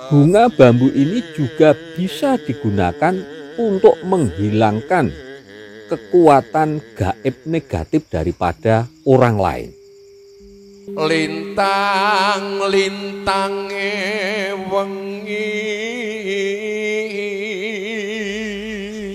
bunga bambu ini juga bisa digunakan untuk menghilangkan kekuatan gaib negatif daripada orang lain. Lintang-lintang wengi.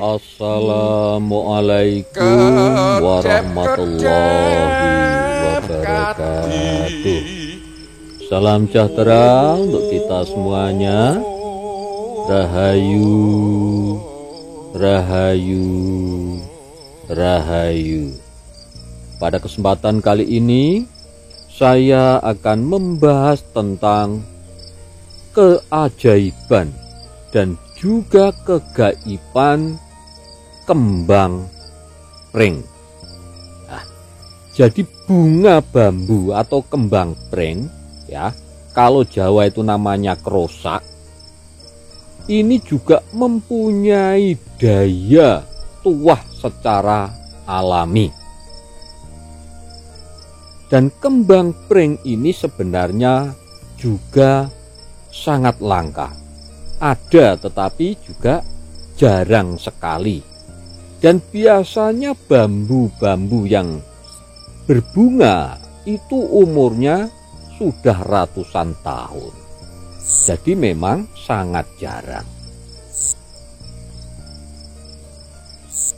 Assalamualaikum warahmatullahi wabarakatuh. Salam sejahtera untuk kita semuanya. Rahayu, rahayu, rahayu. Pada kesempatan kali ini saya akan membahas tentang keajaiban dan juga kegaiban kembang pring. Nah, jadi bunga bambu atau kembang pring, ya, kalau Jawa itu namanya kerosak, ini juga mempunyai daya tuah secara alami. Dan kembang pring ini sebenarnya juga sangat langka. Ada tetapi juga jarang sekali. Dan biasanya bambu-bambu yang berbunga itu umurnya sudah ratusan tahun. Jadi memang sangat jarang.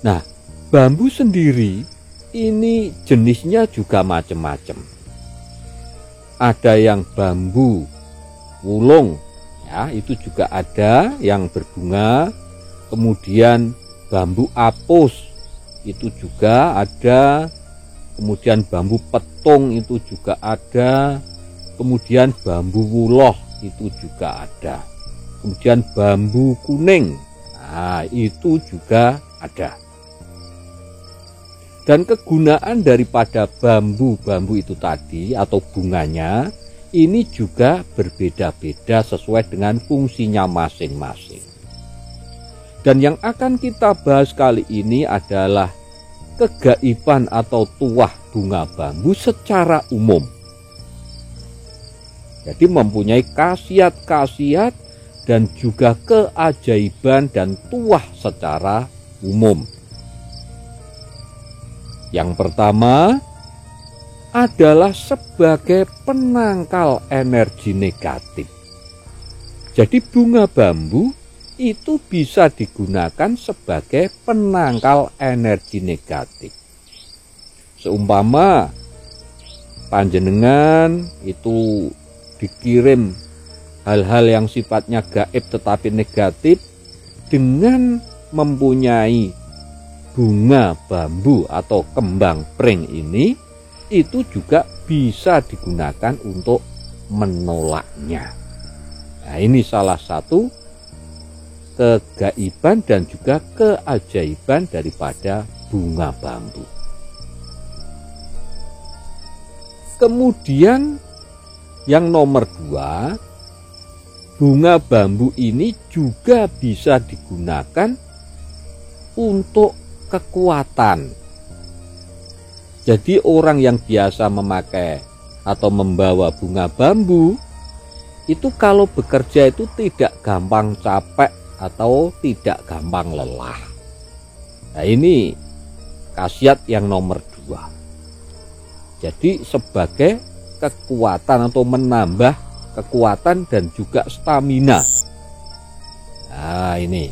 Nah, bambu sendiri ini jenisnya juga macam-macam. Ada yang bambu wulung, ya, itu juga ada yang berbunga. Kemudian bambu apus itu juga ada. Kemudian bambu petung itu juga ada. Kemudian bambu wuloh itu juga ada. Kemudian bambu kuning, nah itu juga ada. Dan kegunaan daripada bambu-bambu itu tadi atau bunganya ini juga berbeda-beda sesuai dengan fungsinya masing-masing. Dan yang akan kita bahas kali ini adalah kegaiban atau tuah bunga bambu secara umum. Jadi mempunyai khasiat-khasiat dan juga keajaiban dan tuah secara umum. Yang pertama adalah sebagai penangkal energi negatif. Jadi bunga bambu itu bisa digunakan sebagai penangkal energi negatif. Seumpama panjenengan itu dikirim hal-hal yang sifatnya gaib tetapi negatif, dengan mempunyai bunga bambu atau kembang pring ini, itu juga bisa digunakan untuk menolaknya. Nah, ini salah satu kegaiban dan juga keajaiban daripada bunga bambu. Kemudian yang nomor 2, bunga bambu ini juga bisa digunakan untuk kekuatan. Jadi orang yang biasa memakai atau membawa bunga bambu itu kalau bekerja itu tidak gampang capek atau tidak gampang lelah. Nah, ini khasiat yang nomor 2. Jadi sebagai kekuatan atau menambah kekuatan dan juga stamina. Nah, ini.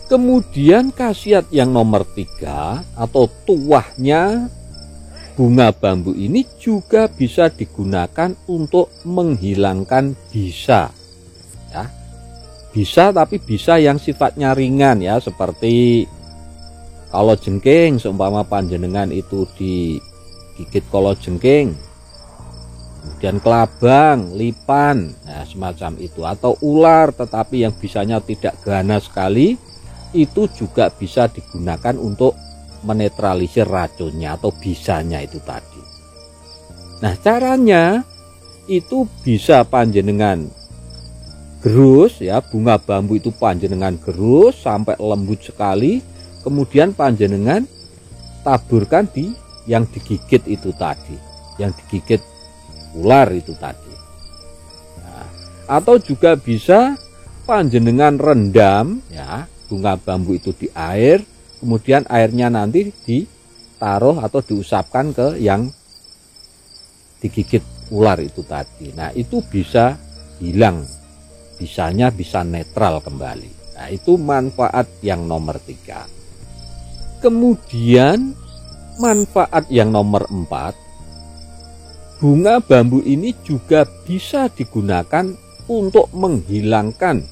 Kemudian khasiat yang nomor 3 atau tuahnya bunga bambu ini juga bisa digunakan untuk menghilangkan bisa. Ya. Bisa, tapi bisa yang sifatnya ringan, ya, seperti kalau jengking, seumpama panjenengan itu digigit kolo jengking, kemudian kelabang, lipan, nah semacam itu, atau ular tetapi yang bisanya tidak ganas sekali, itu juga bisa digunakan untuk menetralisir racunnya atau bisanya itu tadi. Nah, caranya itu bisa panjenengan gerus, ya, bunga bambu itu panjenengan gerus sampai lembut sekali, kemudian panjenengan taburkan di yang digigit itu tadi, yang digigit ular itu tadi. Nah, Atau juga bisa panjenengan rendam ya bunga bambu itu di air, kemudian airnya nanti ditaruh atau diusapkan ke yang digigit ular itu tadi. Nah, itu bisa hilang, bisanya bisa netral kembali. Nah, itu manfaat yang nomor 3. Kemudian manfaat yang nomor 4, bunga bambu ini juga bisa digunakan untuk menghilangkan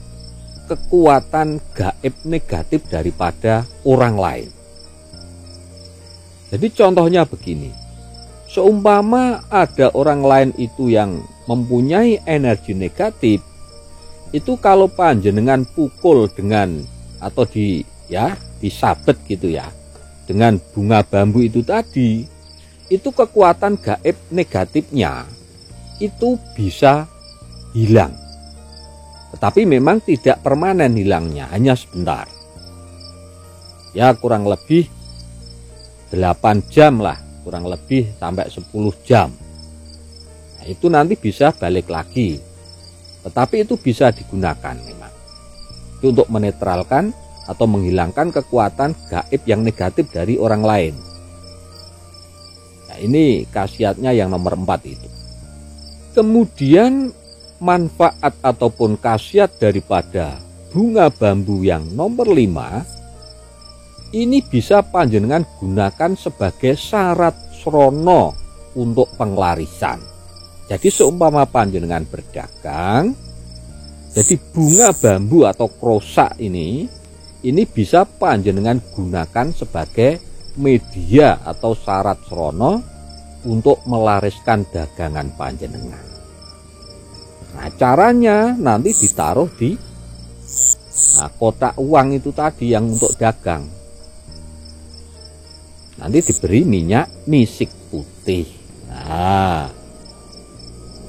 kekuatan gaib negatif daripada orang lain. Jadi contohnya begini, seumpama ada orang lain itu yang mempunyai energi negatif, itu kalau panjenengan pukul dengan atau disabet gitu ya, dengan bunga bambu itu tadi, itu kekuatan gaib negatifnya itu bisa hilang. Tetapi memang tidak permanen hilangnya, hanya sebentar. Ya kurang lebih 8 jam lah, kurang lebih sampai 10 jam. Nah, itu nanti bisa balik lagi. Tetapi itu bisa digunakan memang. Itu untuk menetralkan atau menghilangkan kekuatan gaib yang negatif dari orang lain. Nah, ini khasiatnya yang nomor 4 itu. Kemudian manfaat ataupun khasiat daripada bunga bambu yang nomor 5, ini bisa panjenengan gunakan sebagai syarat srana untuk penglarisan. Jadi seumpama panjenengan berdagang, jadi bunga bambu atau krosak ini bisa panjenengan gunakan sebagai media atau syarat srana untuk melariskan dagangan panjenengan. Nah, caranya nanti ditaruh di kotak uang itu tadi yang untuk dagang. Nanti diberi minyak misik putih. Nah,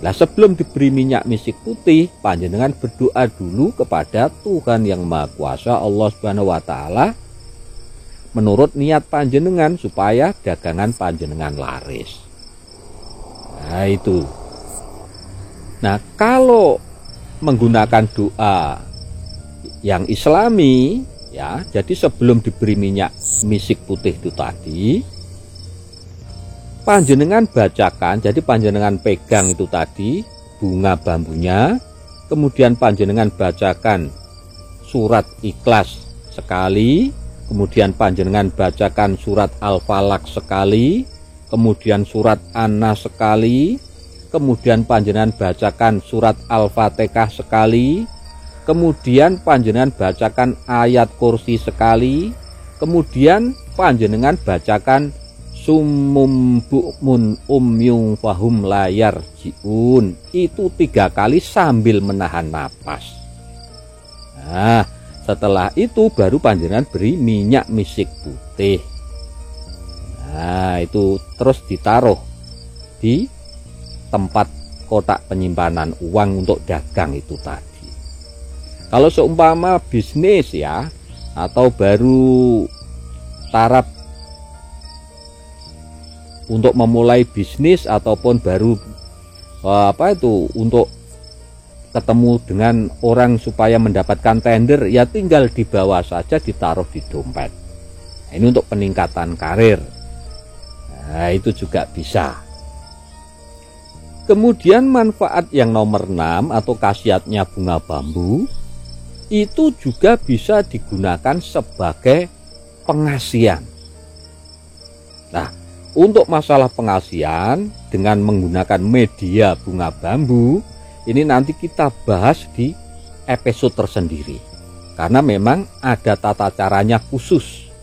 sebelum diberi minyak misik putih, panjenengan berdoa dulu kepada Tuhan yang Maha Kuasa Allah Subhanahu wa taala menurut niat panjenengan supaya dagangan panjenengan laris. Nah, itu. Nah, kalau menggunakan doa yang Islami ya, jadi sebelum diberi minyak misik putih itu tadi, panjenengan bacakan, jadi panjenengan pegang itu tadi bunga bambunya, kemudian panjenengan bacakan surat Ikhlas sekali, kemudian panjenengan bacakan surat Al-Falaq sekali, kemudian surat An-Nas sekali, kemudian panjenengan bacakan surat Al-Fatihah sekali, kemudian panjenengan bacakan ayat kursi sekali, kemudian panjenengan bacakan summum bukmun umyung fahum layar jiun, itu 3 kali sambil menahan napas. Nah, setelah itu baru panjenengan beri minyak misik putih. Nah, itu terus ditaruh di tempat kotak penyimpanan uang untuk dagang itu tadi. Kalau seumpama bisnis ya, atau baru taraf untuk memulai bisnis ataupun baru untuk ketemu dengan orang supaya mendapatkan tender, ya tinggal dibawa saja, ditaruh di dompet. Nah, ini untuk peningkatan karir. Nah, itu juga bisa. Kemudian manfaat yang nomor 6 atau khasiatnya bunga bambu itu juga bisa digunakan sebagai pengasian. Nah, untuk masalah pengasian dengan menggunakan media bunga bambu ini nanti kita bahas di episode tersendiri, karena memang ada tata caranya khusus.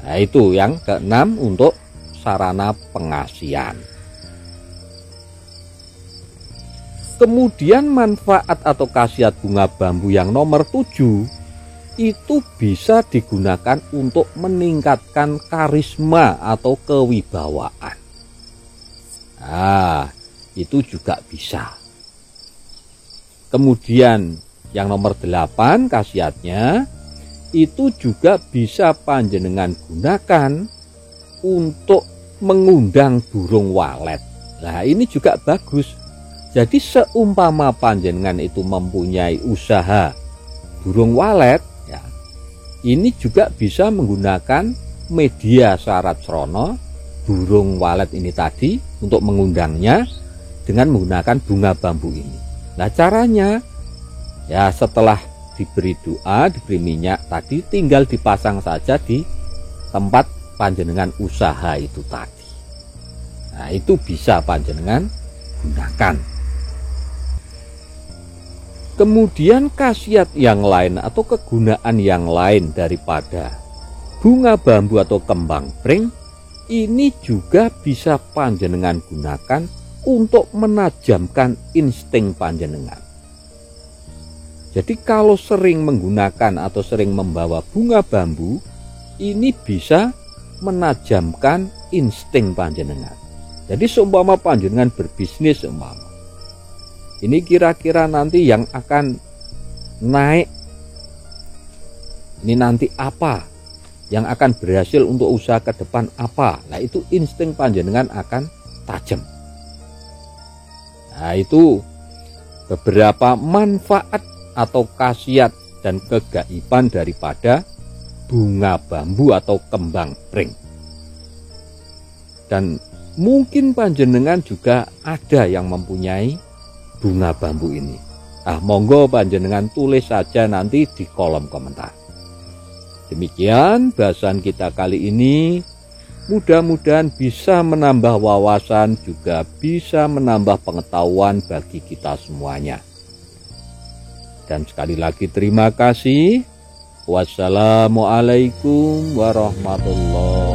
Nah, itu yang ke-6 untuk sarana pengasian. Kemudian manfaat atau khasiat bunga bambu yang nomor 7 itu bisa digunakan untuk meningkatkan karisma atau kewibawaan. Nah, itu juga bisa. Kemudian yang nomor 8 khasiatnya itu juga bisa panjenengan gunakan untuk mengundang burung walet. Nah, ini juga bagus. Jadi seumpama panjenengan itu mempunyai usaha burung walet, ya, ini juga bisa menggunakan media syarat srana burung walet ini tadi untuk mengundangnya dengan menggunakan bunga bambu ini. Nah, caranya ya setelah diberi doa, diberi minyak tadi, tinggal dipasang saja di tempat panjenengan usaha itu tadi. Nah, itu bisa panjenengan gunakan. Kemudian khasiat yang lain atau kegunaan yang lain daripada bunga bambu atau kembang pring ini juga bisa panjenengan gunakan untuk menajamkan insting panjenengan. Jadi kalau sering menggunakan atau sering membawa bunga bambu, ini bisa menajamkan insting panjenengan. Jadi seumpama panjenengan berbisnis, ini kira-kira nanti yang akan naik, ini nanti apa, yang akan berhasil untuk usaha ke depan apa. Nah, itu insting panjenengan akan tajam. Nah, itu beberapa manfaat atau khasiat dan kegaiban daripada bunga bambu atau kembang pring. Dan mungkin panjenengan juga ada yang mempunyai bunga bambu ini. Monggo panjenengan tulis saja nanti di kolom komentar. Demikian bahasan kita kali ini. Mudah-mudahan bisa menambah wawasan, juga bisa menambah pengetahuan bagi kita semuanya. Dan sekali lagi terima kasih. Wassalamualaikum warahmatullahi wabarakatuh.